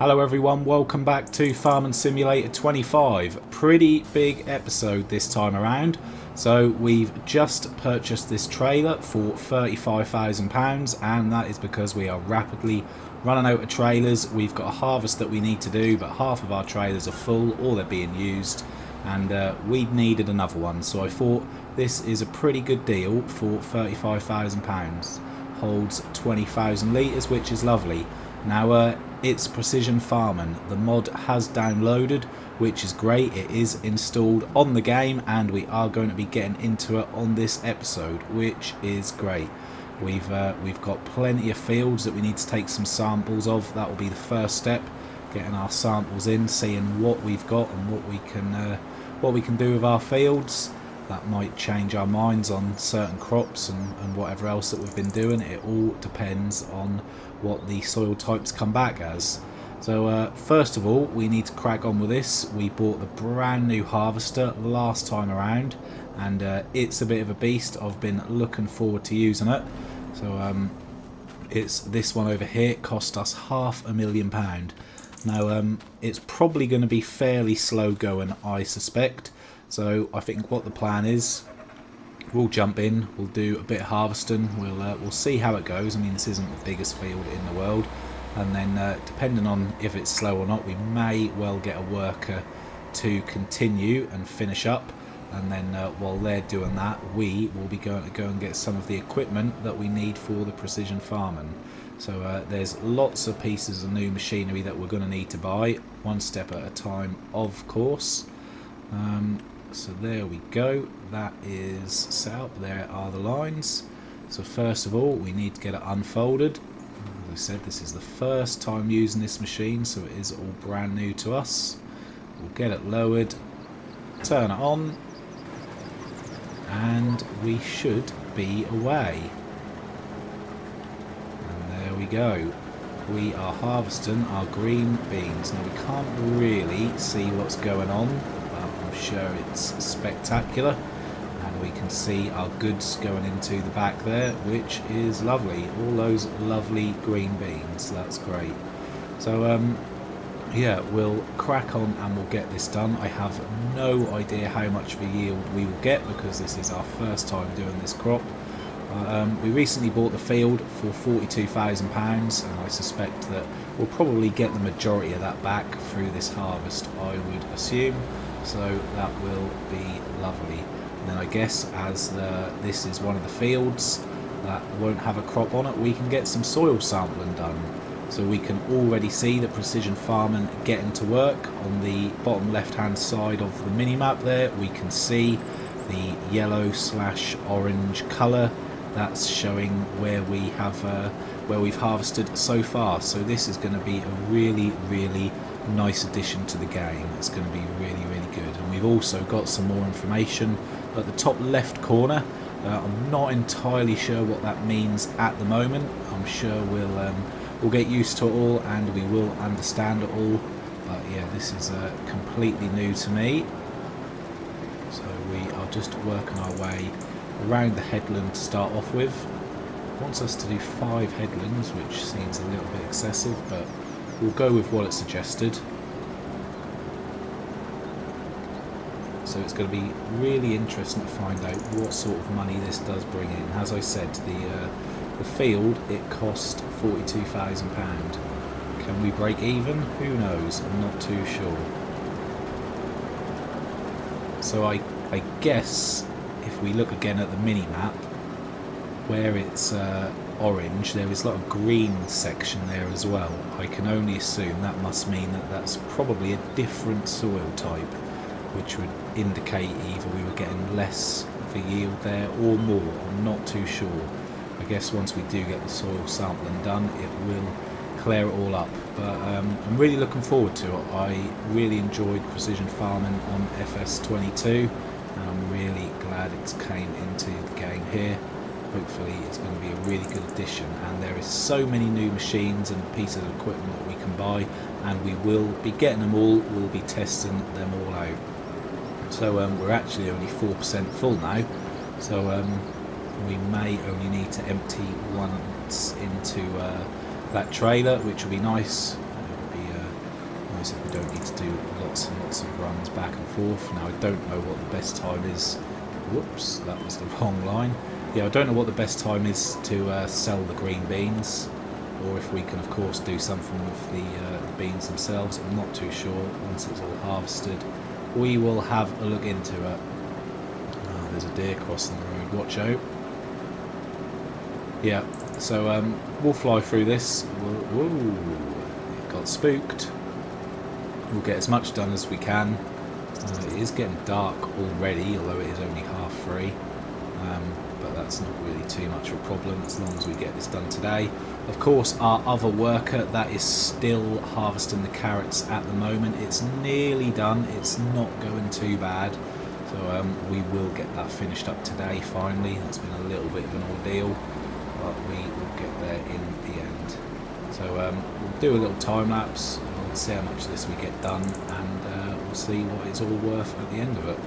Hello everyone, welcome back to Farming Simulator 25. Pretty big episode this time around. So we've just purchased this trailer for £35,000 and that is because we are rapidly running out of trailers. We've got a harvest that we need to do, but half of our trailers are full or they're being used, and we needed another one. So I thought this is a pretty good deal for £35,000. Holds 20,000 litres, which is lovely. Now it's precision farming. The mod has downloaded, which is great. It is installed on the game and we are going to be getting into it on this episode, which is great. We've got plenty of fields that we need to take some samples of. That will be the first step, getting our samples in, seeing what we've got and what we can do with our fields. That might change our minds on certain crops and whatever else that we've been doing. It all depends on what the soil types come back as. So first of all, we need to crack on with this. We bought the brand new harvester last time around and it's a bit of a beast. I've been looking forward to using it. So it's this one over here. It cost us £500,000. Now it's probably going to be fairly slow going, I suspect. So I think what the plan is, we'll jump in, we'll do a bit of harvesting, we'll see how it goes. I mean, this isn't the biggest field in the world, and then depending on if it's slow or not, we may well get a worker to continue and finish up, and then while they're doing that, we will be going to go and get some of the equipment that we need for the precision farming. So there's lots of pieces of new machinery that we're going to need to buy, one step at a time, of course. So there we go, that is set up, there are the lines. So first of all we need to get it unfolded. As I said, this is the first time using this machine, so it is all brand new to us. We'll get it lowered, turn it on, and we should be away. And there we go. We are harvesting our green beans. Now we can't really see what's going on, I'm sure it's spectacular, and we can see our goods going into the back there, which is lovely. All those lovely green beans, that's great. So yeah, we'll crack on and we'll get this done. I have no idea how much of a yield we will get because this is our first time doing this crop. We recently bought the field for £42,000 and I suspect that we'll probably get the majority of that back through this harvest, I would assume. So that will be lovely. And then I guess as this is one of the fields that won't have a crop on it, we can get some soil sampling done. So we can already see the precision farming getting to work. On the bottom left hand side of the mini map there, we can see the yellow / orange colour. That's showing where we've harvested so far. So this is going to be a really nice addition to the game. It's going to be really good. And we've also got some more information at the top left corner. I'm not entirely sure what that means at the moment. I'm sure we'll get used to it all and we will understand it all. But yeah, this is completely new to me. So we are just working our way around the headland to start off with. It wants us to do 5 headlands, which seems a little bit excessive, but we'll go with what it suggested. So it's going to be really interesting to find out what sort of money this does bring in. As I said, the field, it cost £42,000. Can we break even? Who knows? I'm not too sure. So I guess if we look again at the mini map, where it's orange, there is a lot of green section there as well. I can only assume that must mean that that's probably a different soil type, which would indicate either we were getting less of a yield there or more. I'm not too sure. I guess once we do get the soil sampling done, it will clear it all up. But I'm really looking forward to it. I really enjoyed precision farming on FS22 and I'm really glad it's came into the game here. Hopefully it's going to be a really good addition, and there is so many new machines and pieces of equipment that we can buy, and we will be getting them all. We'll be testing them all out. So we're actually only 4% full now, so we may only need to empty once into that trailer, which will be nice. It'll be nice if we don't need to do lots and lots of runs back and forth. Now I don't know what the best time is. Whoops, that was the wrong line. Yeah, I don't know what the best time is to sell the green beans, or if we can of course do something with the beans themselves. I'm not too sure. Once it's all harvested, we will have a look into it. Oh, there's a deer crossing the road, watch out. Yeah, so we'll fly through this. Whoa, it got spooked. We'll get as much done as we can. It is getting dark already, although it is only 3:30. But that's not really too much of a problem as long as we get this done today. Of course, our other worker that is still harvesting the carrots at the moment, it's nearly done. It's not going too bad. So we will get that finished up today finally. That's been a little bit of an ordeal, but we will get there in the end. So we'll do a little time lapse. We'll see how much of this we get done, and we'll see what it's all worth at the end of it.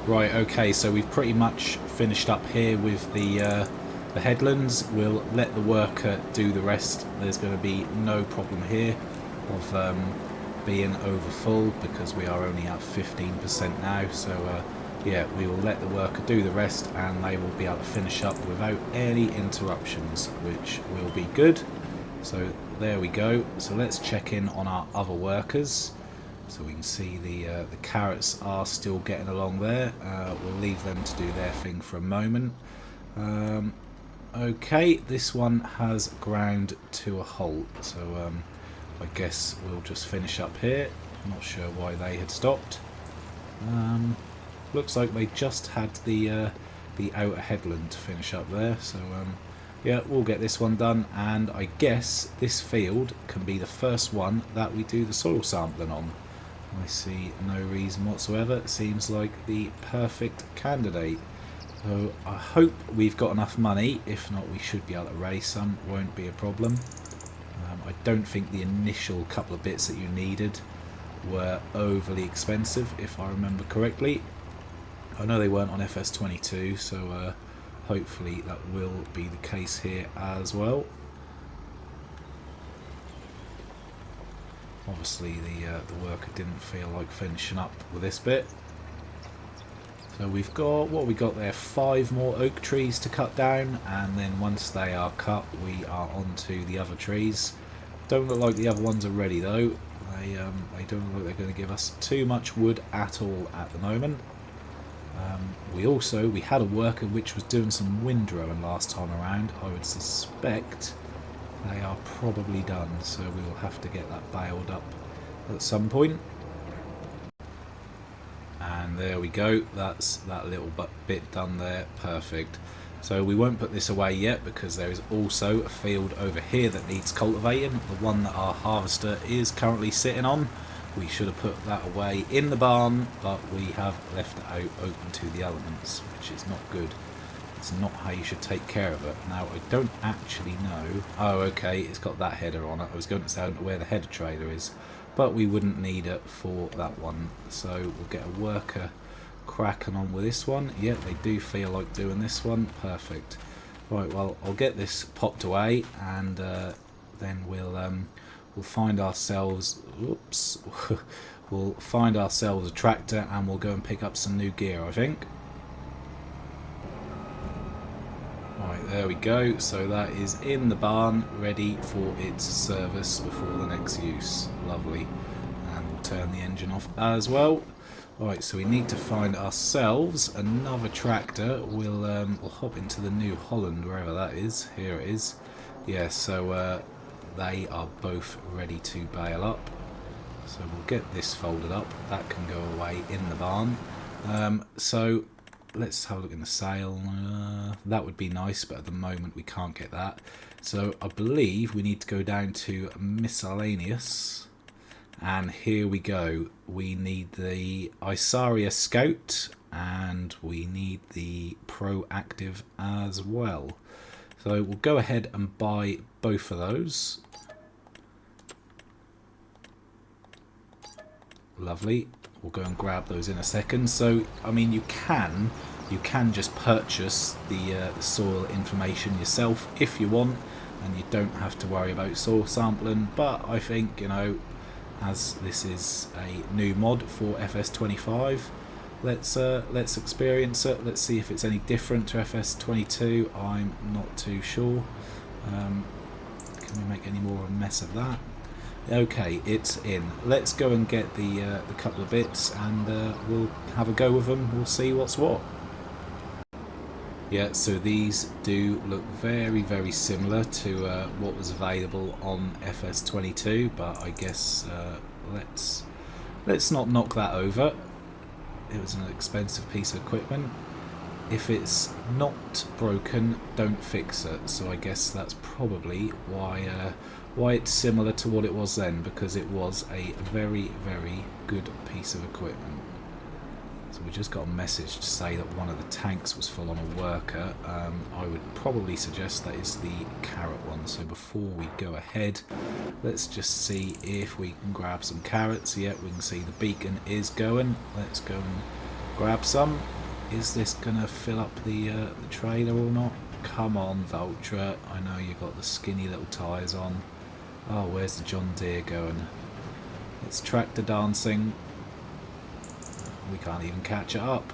Right, okay, so we've pretty much finished up here with the headlands. We'll let the worker do the rest. There's going to be no problem here of being over full because we are only at 15% now. So yeah, we will let the worker do the rest and they will be able to finish up without any interruptions, which will be good. So there we go. So let's check in on our other workers. So we can see the carrots are still getting along there. We'll leave them to do their thing for a moment. Okay, this one has ground to a halt, so I guess we'll just finish up here. I'm not sure why they had stopped. Looks like they just had the outer headland to finish up there, so yeah, we'll get this one done, and I guess this field can be the first one that we do the soil sampling on. I see no reason whatsoever. It seems like the perfect candidate. So I hope we've got enough money. If not, we should be able to raise some. Won't be a problem. I don't think the initial couple of bits that you needed were overly expensive, if I remember correctly. I know they weren't on FS22, so hopefully that will be the case here as well. Obviously the worker didn't feel like finishing up with this bit. So we've got, what we got there, 5 more oak trees to cut down, and then once they are cut we are on to the other trees. Don't look like the other ones are ready though. They don't look like they're going to give us too much wood at all at the moment. We had a worker which was doing some windrowing last time around. I would suspect they are probably done, so we will have to get that bailed up at some point. And there we go, that's that little bit done there, perfect. So we won't put this away yet because there is also a field over here that needs cultivating, the one that our harvester is currently sitting on. We should have put that away in the barn, but we have left it out open to the elements, which is not good. It's not how you should take care of it. Now, I don't actually know. Oh, okay, it's got that header on it. I was going to say I don't know where the header trailer is, but we wouldn't need it for that one. So we'll get a worker cracking on with this one. Yeah, they do feel like doing this one. Perfect. Right, well, I'll get this popped away and then we'll find ourselves, whoops, we'll find ourselves a tractor and we'll go and pick up some new gear, I think. Right, there we go. So that is in the barn, ready for its service before the next use. Lovely. And we'll turn the engine off as well. Right, so we need to find ourselves another tractor. We'll hop into the New Holland, wherever that is. Here it is. Yeah, so they are both ready to bail up. So we'll get this folded up. That can go away in the barn. So let's have a look in the sale. That would be nice, but at the moment we can't get that. So I believe we need to go down to miscellaneous. And here we go. We need the Isaria Scout and we need the Proactive as well. So we'll go ahead and buy both of those. Lovely. We'll go and grab those in a second. So, I mean, you can just purchase the soil information yourself if you want, and you don't have to worry about soil sampling. But I think, you know, as this is a new mod for FS25, let's experience it. Let's see if it's any different to FS22. I'm not too sure. Can we make any more of a mess of that? Okay, it's in. Let's go and get the couple of bits, and we'll have a go with them. We'll see what's what. Yeah, so these do look very, very similar to what was available on FS22, but I guess let's not knock that over. It was an expensive piece of equipment. If it's not broken, don't fix it. So I guess that's probably why it's similar to what it was then, because it was a very, very good piece of equipment. So we just got a message to say that one of the tanks was full on a worker. I would probably suggest that is the carrot one. So before we go ahead, let's just see if we can grab some carrots. Yeah, we can see the beacon is going. Let's go and grab some. Is this going to fill up the trailer or not? Come on, Vulture. I know you've got the skinny little tyres on. Oh, where's the John Deere going? It's tractor dancing. We can't even catch it up.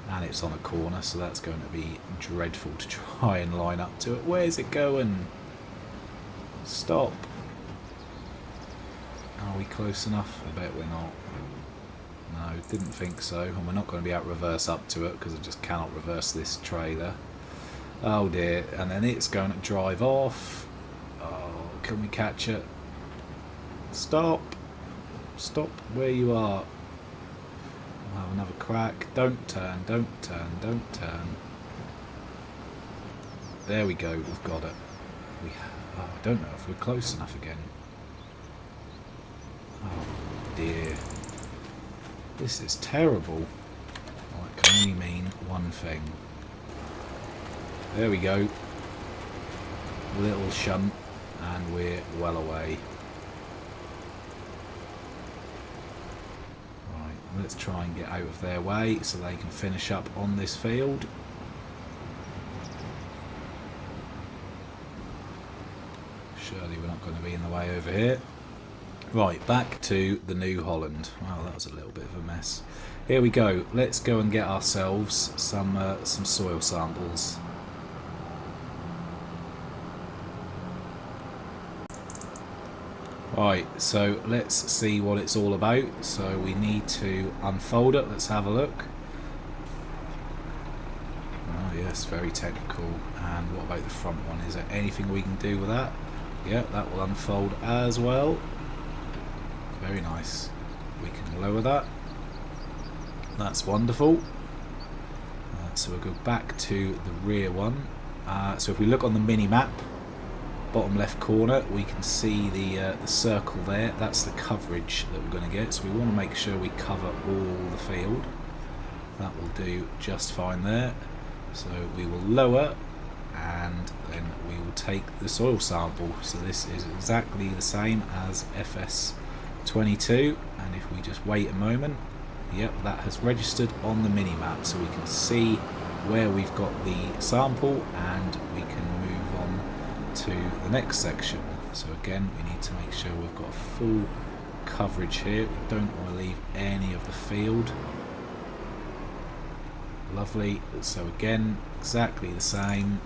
And it's on a corner, so that's going to be dreadful to try and line up to it. Where's it going? Stop. Are we close enough? I bet we're not. No, didn't think so. And we're not going to be able to reverse up to it because I just cannot reverse this trailer. Oh dear. And then it's going to drive off. Oh, can we catch it? Stop. Stop where you are. We'll have another crack. Don't turn, don't turn, don't turn. There we go, we've got it. I don't know if we're close enough again. Oh dear. This is terrible. Well, it can only mean one thing. There we go. Little shunt, and we're well away. Let's try and get out of their way so they can finish up on this field. Surely we're not going to be in the way over here. Right, back to the New Holland. Wow, that was a little bit of a mess. Here we go. Let's go and get ourselves some soil samples. Right, so let's see what it's all about. So we need to unfold it. Let's have a look. Oh yes, very technical. And what about the front one? Is there anything we can do with that? Yeah, that will unfold as well. Very nice. We can lower that. That's wonderful. So we'll go back to the rear one. So if we look on the mini map, bottom left corner, we can see the circle there. That's the coverage that we're going to get. So we want to make sure we cover all the field. That will do just fine there. So we will lower, and then we will take the soil sample. So this is exactly the same as FS22, and if we just wait a moment, yep, that has registered on the mini map, so we can see where we've got the sample, and we can move on to the next section. So again, we need to make sure we've got full coverage here. We don't want to leave any of the field. Lovely. So again, exactly the same.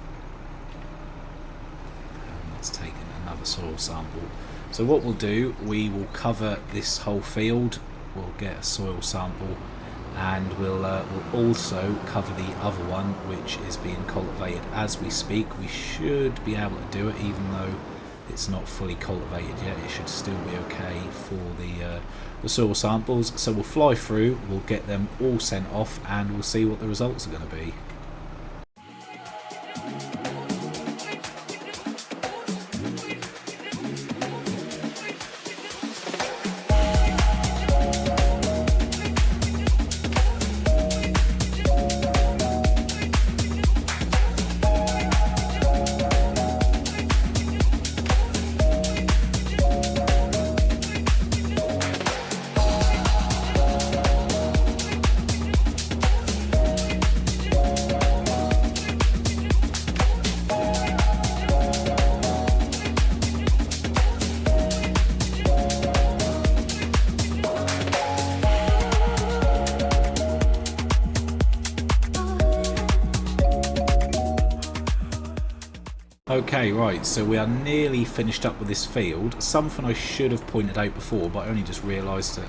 And let's take another soil sample. So what we'll do, we will cover this whole field. We'll get a soil sample, and we'll also cover the other one, which is being cultivated as we speak. We should be able to do it, even though it's not fully cultivated yet. It should still be okay for the soil samples. So we'll fly through, we'll get them all sent off, and we'll see what the results are going to be. Okay, right, so we are nearly finished up with this field. Something I should have pointed out before, but I only just realised it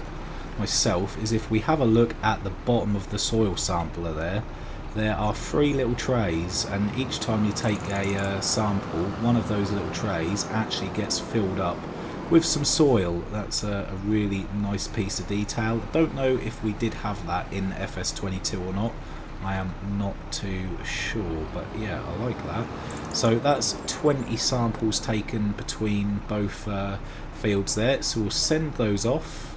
myself, is if we have a look at the bottom of the soil sampler there are 3 little trays, and each time you take a sample, one of those little trays actually gets filled up with some soil. That's a really nice piece of detail. I don't know if we did have that in FS22 or not. I am not too sure, but yeah, I like that. So that's 20 samples taken between both fields there. So we'll send those off.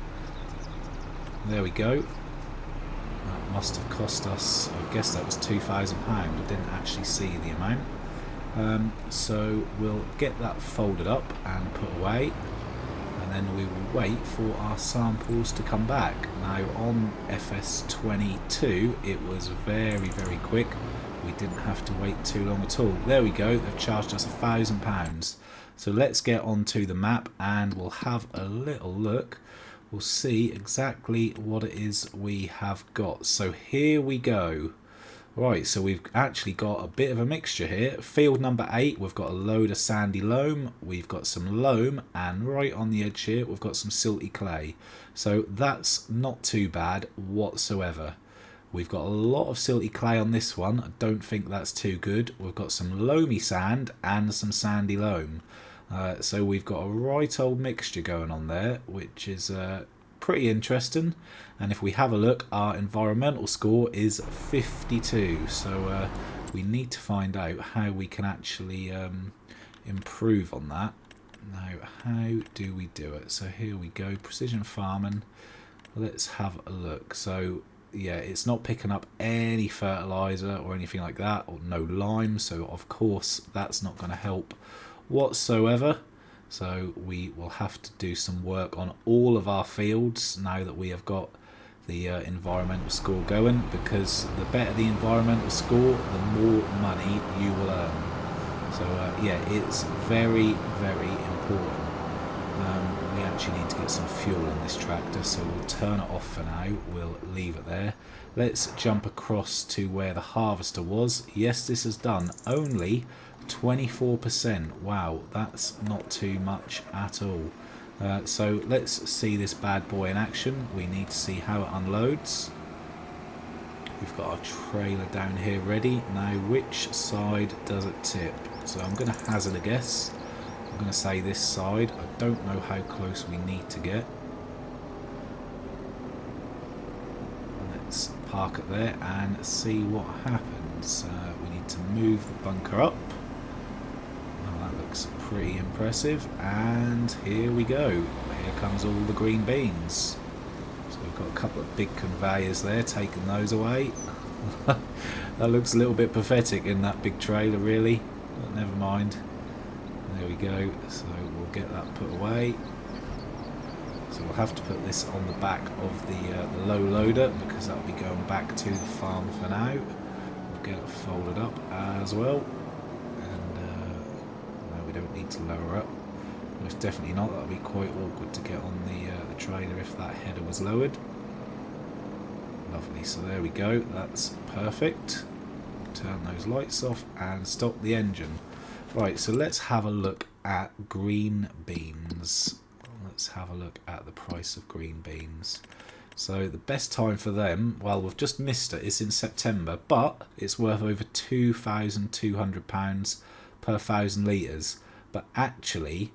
There we go. That must have cost us, I guess that was £2,000. I didn't actually see the amount. So we'll get that folded up and put away. And then we will wait for our samples to come back. Now on FS22 it was very quick. We didn't have to wait too long at all. There we go, they've charged us £1,000. So let's get onto the map and we'll have a little look. We'll see exactly what it is we have got. So here we go. Right, so we've actually got a bit of a mixture here. Field number 8, we've got a load of sandy loam, we've got some loam, and right on the edge here we've got some silty clay. So that's not too bad whatsoever. We've got a lot of silty clay on this one. I don't think that's too good. We've got some loamy sand and some sandy loam. So we've got a right old mixture going on there, which is pretty interesting. And if we have a look, our environmental score is 52. So we need to find out how we can actually improve on that. Now, how do we do it? So here we go, precision farming. Let's have a look. So yeah, it's not picking up any fertilizer or anything like that, or no lime. So of course that's not going to help whatsoever. So we will have to do some work on all of our fields now that we have got the environmental score going, because the better the environmental score, the more money you will earn. So yeah, it's very important. We actually need to get some fuel in this tractor, so we'll turn it off for now. We'll leave it there. Let's jump across to where the harvester was. Yes, this has done only 24%. Wow, that's not too much at all. So let's see this bad boy in action. We need to see how it unloads. We've got our trailer down here ready. Now, which side does it tip? So I'm going to hazard a guess. I'm going to say this side. I don't know how close we need to get. Let's park it there and see what happens. We need to move the bunker up. Looks pretty impressive, and here we go. Here comes all the green beans. So we've got a couple of big conveyors there taking those away. That looks a little bit pathetic in that big trailer really, but never mind. There we go. So we'll get that put away. So we'll have to put this on the back of the low loader, because that'll be going back to the farm for now. We'll get it folded up as well. We don't need to lower up. Most definitely not. That would be quite awkward to get on the trailer if that header was lowered. Lovely, so there we go, that's perfect. Turn those lights off and stop the engine. Right, so let's have a look at green beans. Let's have a look at the price of green beans. So the best time for them, well, we've just missed it, it's in September, but it's worth over £2,200 per 1,000 litres. But actually,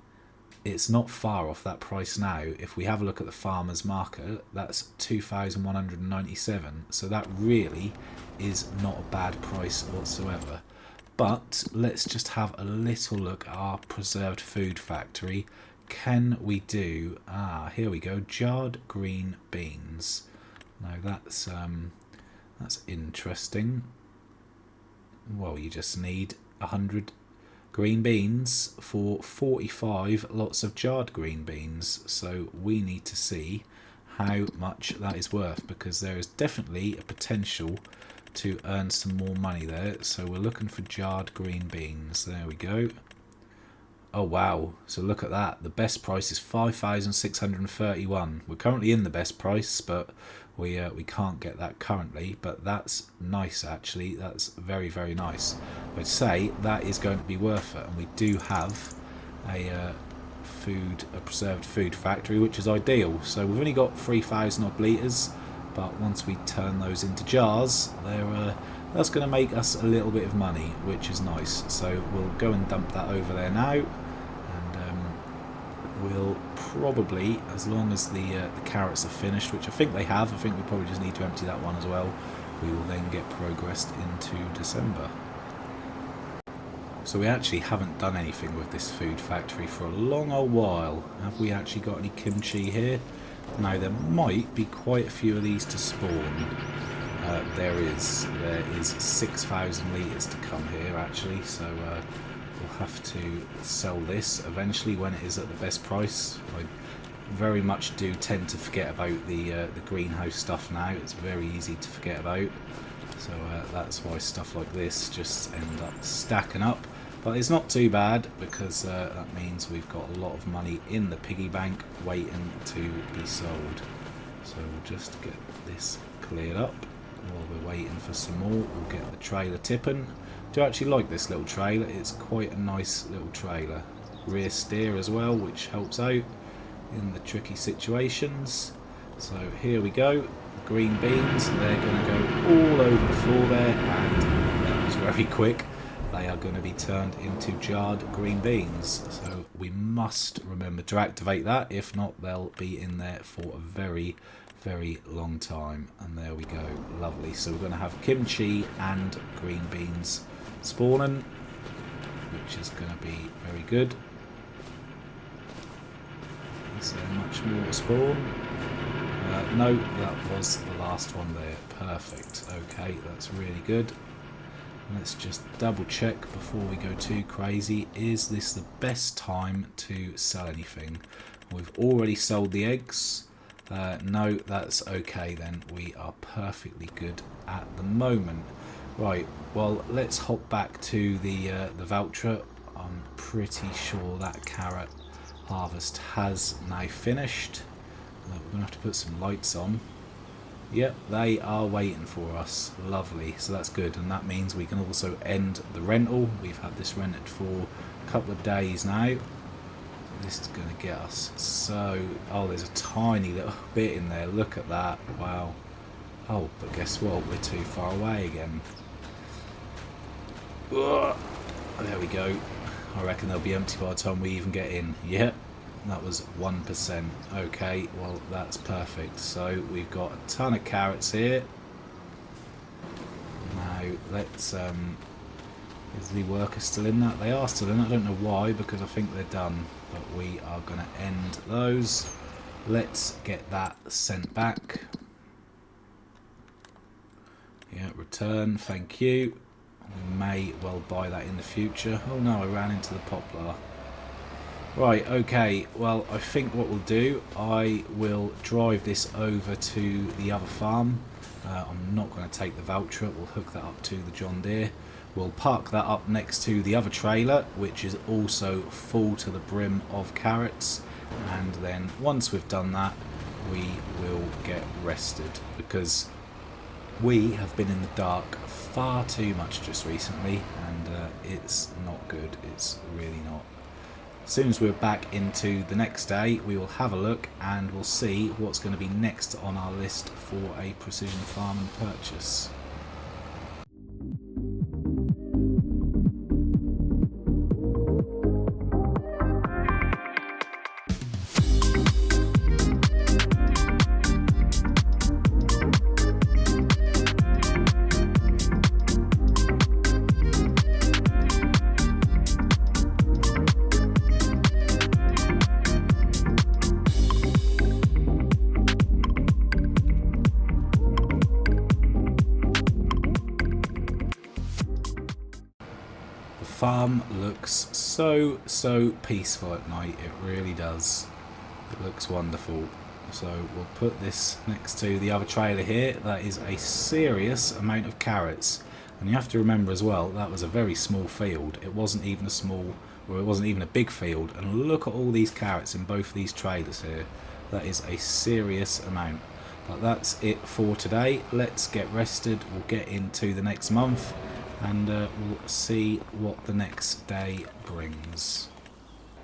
it's not far off that price now. If we have a look at the farmer's market, that's 2,197. So that really is not a bad price whatsoever. But let's just have a little look at our preserved food factory. Can we do... here we go. Jarred green beans. Now that's interesting. Well, you just need 100 green beans for 45 lots of jarred green beans. So we need to see how much that is worth, because there is definitely a potential to earn some more money there. So we're looking for jarred green beans. There we go. Oh wow, so look at that. The best price is 5,631. We're currently in the best price, but we can't get that currently, but that's nice actually. That's very, very nice. I'd say that is going to be worth it, and we do have a preserved food factory, which is ideal. So we've only got 3,000 odd litres, but once we turn those into jars, that's going to make us a little bit of money, which is nice. So we'll go and dump that over there now, and we'll probably, as long as the carrots are finished, which I think they have, I think we probably just need to empty that one as well, we will then get progressed into December. So we actually haven't done anything with this food factory for a long old while. Have we actually got any kimchi here? Now there might be quite a few of these to spawn. There is 6,000 litres to come here actually, so we'll have to sell this eventually when it is at the best price. I very much do tend to forget about the greenhouse stuff now. It's very easy to forget about, so that's why stuff like this just end up stacking up. But it's not too bad, because that means we've got a lot of money in the piggy bank waiting to be sold. So we'll just get this cleared up. While we're waiting for some more, we'll get the trailer tipping. I do actually like this little trailer. It's quite a nice little trailer. Rear steer as well, which helps out in the tricky situations. So here we go. The green beans, they're going to go all over the floor there, and that was very quick. They are going to be turned into jarred green beans. So we must remember to activate that. If not, they'll be in there for a very, very long time. And there we go. Lovely. So we're going to have kimchi and green beans spawning, which is going to be very good. Is there much more to spawn? No, that was the last one there. Perfect. Okay, that's really good. Let's just double check before we go too crazy. Is this the best time to sell anything? We've already sold the eggs. No, that's okay then. We are perfectly good at the moment. Right, well, let's hop back to the voucher. I'm pretty sure that carrot harvest has now finished. We're going to have to put some lights on. Yep, they are waiting for us. Lovely, so that's good, and that means we can also end the rental. We've had this rented for a couple of days now. This is going to get us so... Oh, there's a tiny little bit in there. Look at that. Wow. Oh, but guess what? We're too far away again. Ugh. There we go. I reckon they'll be empty by the time we even get in. Yep. That was 1%. Okay, well, that's perfect. So we've got a ton of carrots here. Now, let's... is the worker still in that? They are still in. I don't know why, because I think they're done. But we are going to end those. Let's get that sent back. Yeah, return. Thank you. We may well buy that in the future. Oh no, I ran into the poplar. Right, okay, well, I think what we'll do, I will drive this over to the other farm. I'm not going to take the voucher, we'll hook that up to the John Deere. We'll park that up next to the other trailer, which is also full to the brim of carrots, and then once we've done that, we will get rested, because we have been in the dark far too much just recently, and it's not good. It's really not. As soon as we're back into the next day, we will have a look and we'll see what's going to be next on our list for a precision farming purchase. Farm looks so peaceful at night. It really does. It looks wonderful. So we'll put this next to the other trailer here. That is a serious amount of carrots, and you have to remember as well, that was a very small field. It wasn't even a small, or it wasn't even a big field, and look at all these carrots in both these trailers here. That is a serious amount. But that's it for today. Let's get rested. We'll get into the next month, and we'll see what the next day brings.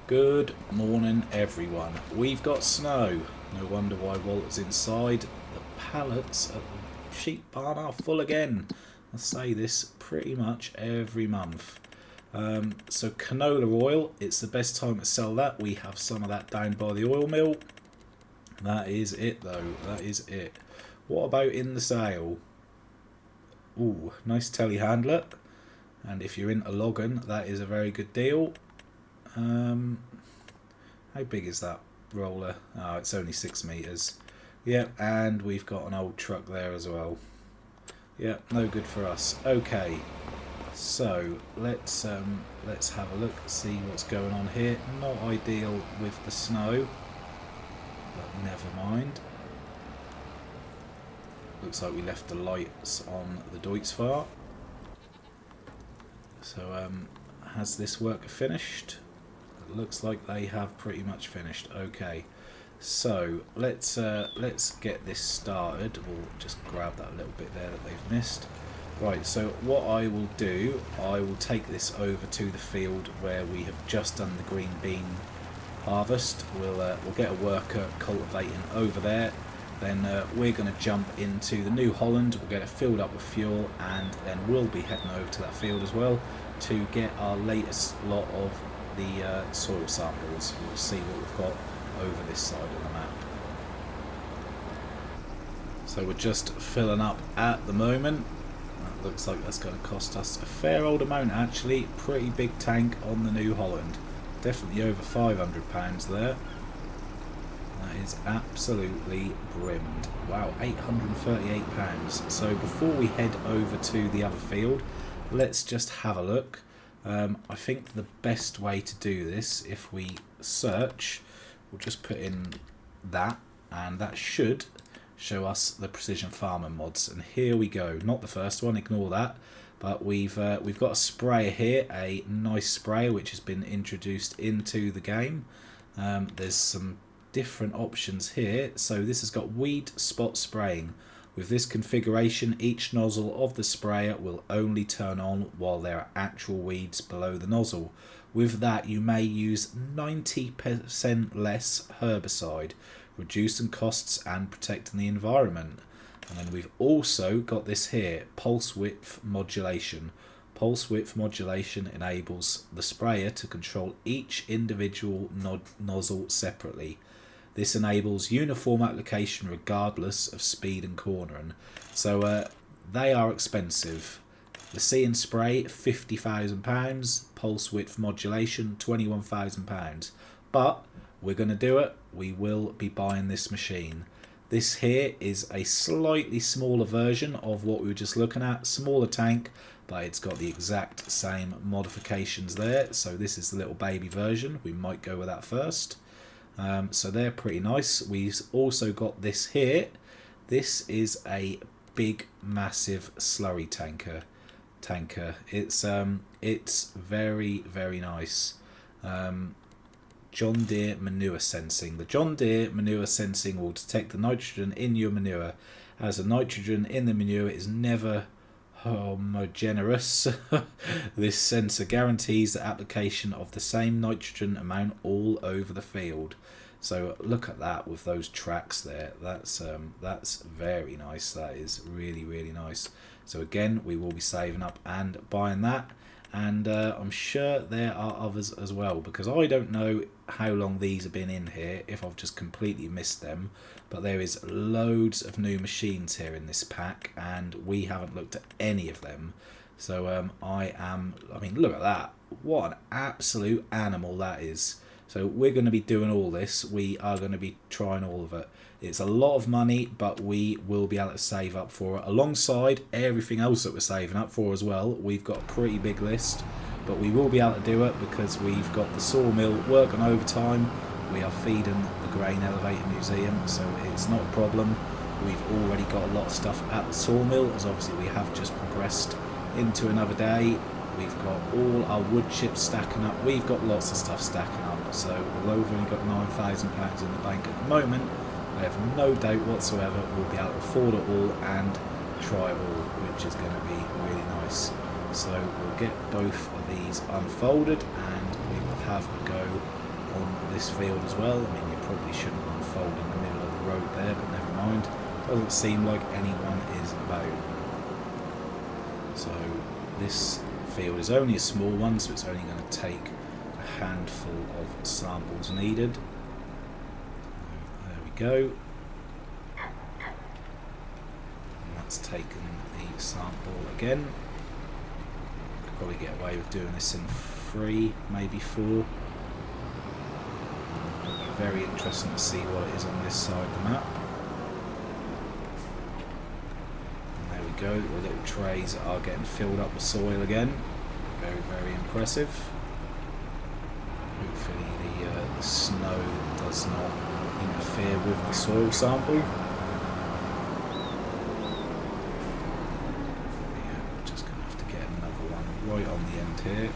Good morning, everyone. We've got snow. No wonder why Walter's inside. The pallets at the sheep barn are full again. I say this pretty much every month. So canola oil, it's the best time to sell that. We have some of that down by the oil mill. That is it though. That is it. What about in the sale? Ooh, nice telehandler, and if you're into logging, that is a very good deal. How big is that roller? Oh, it's only 6 meters. Yep, and we've got an old truck there as well. Yep, no good for us. Okay, so let's have a look, see what's going on here. Not ideal with the snow, but never mind. Looks like we left the lights on the Deutz-Fahr. So has this work finished? It looks like they have pretty much finished. Okay, so let's get this started. We'll just grab that little bit there that they've missed. Right, so what I will do, I will take this over to the field where we have just done the green bean harvest. We'll get a worker cultivating over there. Then we're going to jump into the New Holland. We'll get it filled up with fuel, and then we'll be heading over to that field as well to get our latest lot of the soil samples. We'll see what we've got over this side of the map. So we're just filling up at the moment. That looks like that's going to cost us a fair old amount actually. Pretty big tank on the New Holland. Definitely over £500 there. That is absolutely brimmed. Wow, £838. So before we head over to the other field, let's just have a look. I think the best way to do this, if we search, we'll just put in that, and that should show us the precision farming mods. And here we go. Not the first one, ignore that. But we've got a sprayer here, a nice sprayer which has been introduced into the game. There's some different options here. So this has got weed spot spraying. With this configuration, each nozzle of the sprayer will only turn on while there are actual weeds below the nozzle. With that, you may use 90% less herbicide, reducing costs and protecting the environment. And then we've also got this here, pulse width modulation. Pulse width modulation enables the sprayer to control each individual nozzle separately. This enables uniform application regardless of speed and cornering. So they are expensive. The See and Spray, £50,000. Pulse width modulation, £21,000. But we're going to do it. We will be buying this machine. This here is a slightly smaller version of what we were just looking at. Smaller tank, but it's got the exact same modifications there. So this is the little baby version. We might go with that first. So they're pretty nice. We've also got this here. This is a big, massive slurry tanker. tanker. It's very, very nice. John Deere manure sensing. The John Deere manure sensing will detect the nitrogen in your manure, as the nitrogen in the manure is never homogeneous. This sensor guarantees the application of the same nitrogen amount all over the field. So look at that with those tracks there. That's very nice. That is really, really nice. So again, we will be saving up and buying that. And I'm sure there are others as well, because I don't know how long these have been in here, if I've just completely missed them. But there is loads of new machines here in this pack, and we haven't looked at any of them. So I mean, look at that. What an absolute animal that is. So we're going to be doing all this. We are going to be trying all of it. It's a lot of money, but we will be able to save up for it alongside everything else that we're saving up for as well. We've got a pretty big list, but we will be able to do it because we've got the sawmill working overtime. We are feeding the grain elevator museum, so it's not a problem. We've already got a lot of stuff at the sawmill, as obviously we have just progressed into another day. We've got all our wood chips stacking up. We've got lots of stuff stacking up. So although we've only got £9,000 in the bank at the moment, I have no doubt whatsoever we'll be able to afford it all and try it all, which is going to be really nice. So we'll get both of these unfolded and we will have a go on this field as well. I mean, you probably shouldn't unfold in the middle of the road there, but never mind. Doesn't seem like anyone is about. So this field is only a small one, so it's only going to take a handful of samples needed. There we go. And that's taken the sample again. Could probably get away with doing this in 3, maybe 4. Very interesting to see what it is on this side of the map. Go. The little trays are getting filled up with soil again. Very, very impressive. Hopefully the snow does not interfere with the soil sample. Yeah, we're just going to have to get another one right on the end here.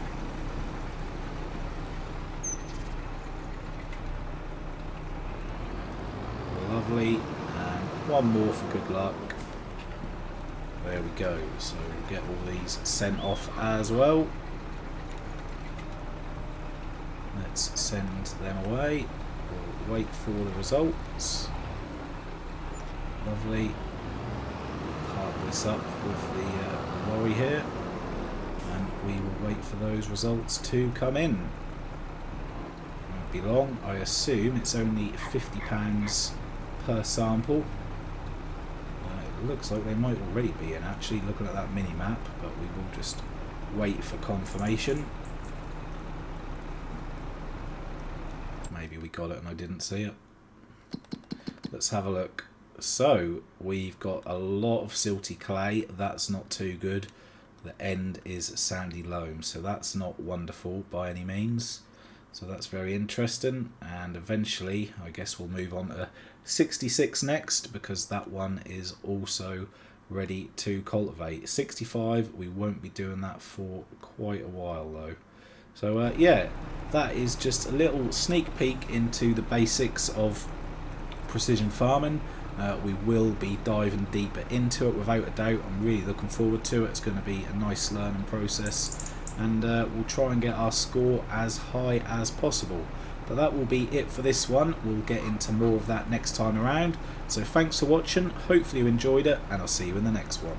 Lovely. And one more for good luck. There we go, so we'll get all these sent off as well. Let's send them away. We'll wait for the results. Lovely. Park this up with the lorry here, and we will wait for those results to come in. Won't be long. I assume it's only £50 per sample. It looks like they might already be in, actually, looking at that mini map, but we will just wait for confirmation. Maybe we got it and I didn't see it. Let's have a look. So we've got a lot of silty clay. That's not too good. The end is sandy loam, so that's not wonderful by any means. So that's very interesting, and eventually I guess we'll move on to 66 next, because that one is also ready to cultivate. 65, we won't be doing that for quite a while though. So yeah, that is just a little sneak peek into the basics of precision farming. We will be diving deeper into it without a doubt. I'm really looking forward to it. It's going to be a nice learning process, and we'll try and get our score as high as possible. But that will be it for this one. We'll get into more of that next time around. So thanks for watching. Hopefully you enjoyed it, and I'll see you in the next one.